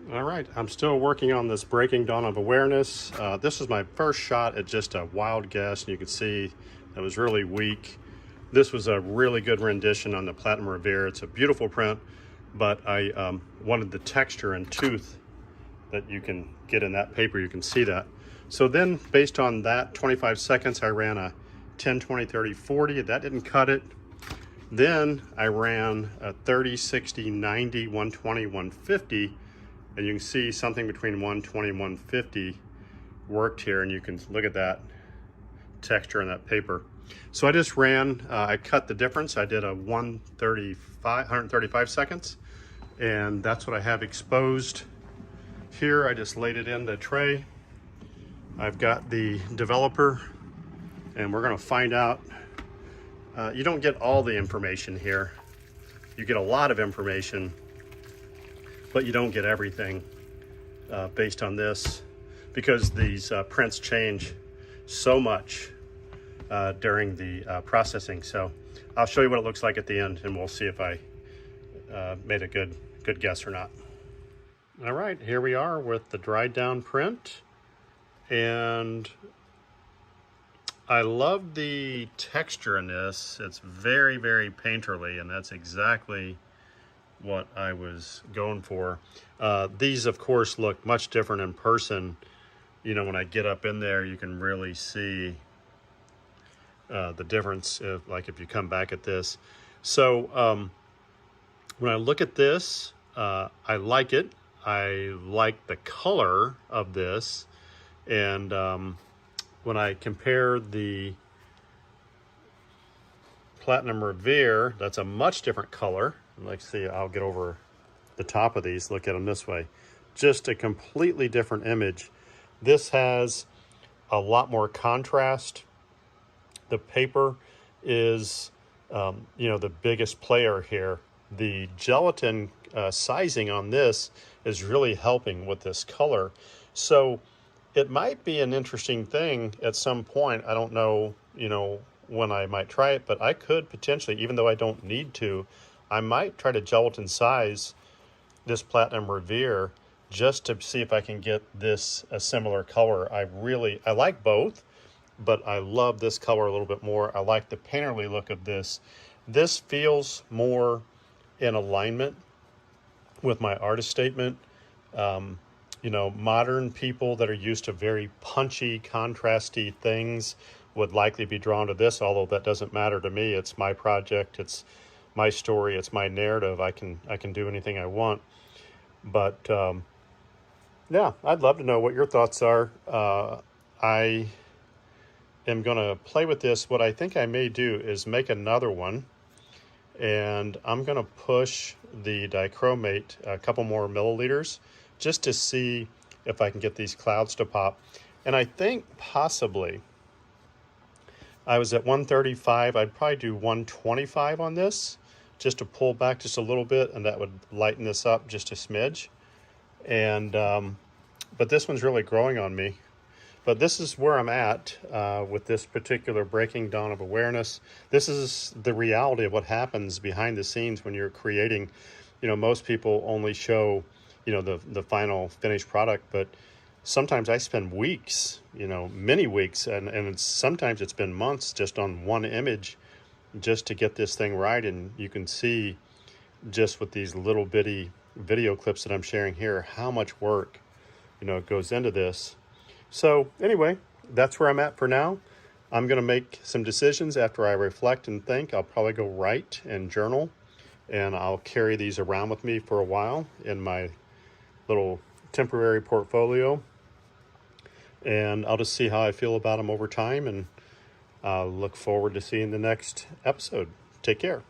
All right, I'm still working on this Breaking Dawn of Awareness. This is my first shot at just a wild guess, and you can see it was really weak. This was a really good rendition on the Platinum Revere. It's a beautiful print, but I wanted the texture and tooth that you can get in that paper. You can see that. So then based on that 25 seconds, I ran a 10, 20, 30, 40. That didn't cut it. Then I ran a 30, 60, 90, 120, 150. And you can see something between 120 and 150 worked here, and you can look at that texture in that paper. So I just ran, I cut the difference. I did a 135 seconds, and that's what I have exposed here. I just laid it in the tray. I've got the developer, and we're gonna find out. You don't get all the information here. You get a lot of information, but you don't get everything based on this, because these prints change so much during the processing. So I'll show you what it looks like at the end, and we'll see if I made a good guess or not. All right, here we are with the dried down print, and I love the texture in this. It's very, very painterly, and that's exactly what I was going for. These of course look much different in person. You know, when I get up in there, you can really see the difference if you come back at this. So when I look at this, I like it. I like the color of this, and when I compare the Platinum Revere, that's a much different color. Let's see, I'll get over the top of these, look at them this way. Just a completely different image. This has a lot more contrast. The paper is, the biggest player here. The gelatin sizing on this is really helping with this color. So it might be an interesting thing at some point. I don't know, when I might try it, but I could potentially, even though I don't need to, I might try to gelatin size this Platinum Revere just to see if I can get this a similar color. I like both, but I love this color a little bit more. I like the painterly look of this. This feels more in alignment with my artist statement. Modern people that are used to very punchy, contrasty things would likely be drawn to this, although that doesn't matter to me. It's my project, it's my story, it's my narrative. I can do anything I want. But yeah, I'd love to know what your thoughts are. I am gonna play with this. What I think I may do is make another one, and I'm gonna push the dichromate a couple more milliliters just to see if I can get these clouds to pop. And I think possibly I was at 135. I'd probably do 125 on this just to pull back just a little bit, and that would lighten this up just a smidge. And but this one's really growing on me. But this is where I'm at with this particular Breaking Dawn of Awareness. This is the reality of what happens behind the scenes when you're creating. Most people only show, the final finished product, but sometimes I spend weeks, many weeks, and sometimes it's been months just on one image just to get this thing right. And you can see just with these little bitty video clips that I'm sharing here, how much work, goes into this. So anyway, that's where I'm at for now. I'm going to make some decisions after I reflect and think. I'll probably go write and journal, and I'll carry these around with me for a while in my little temporary portfolio. And I'll just see how I feel about them over time, and I'll look forward to seeing the next episode. Take care.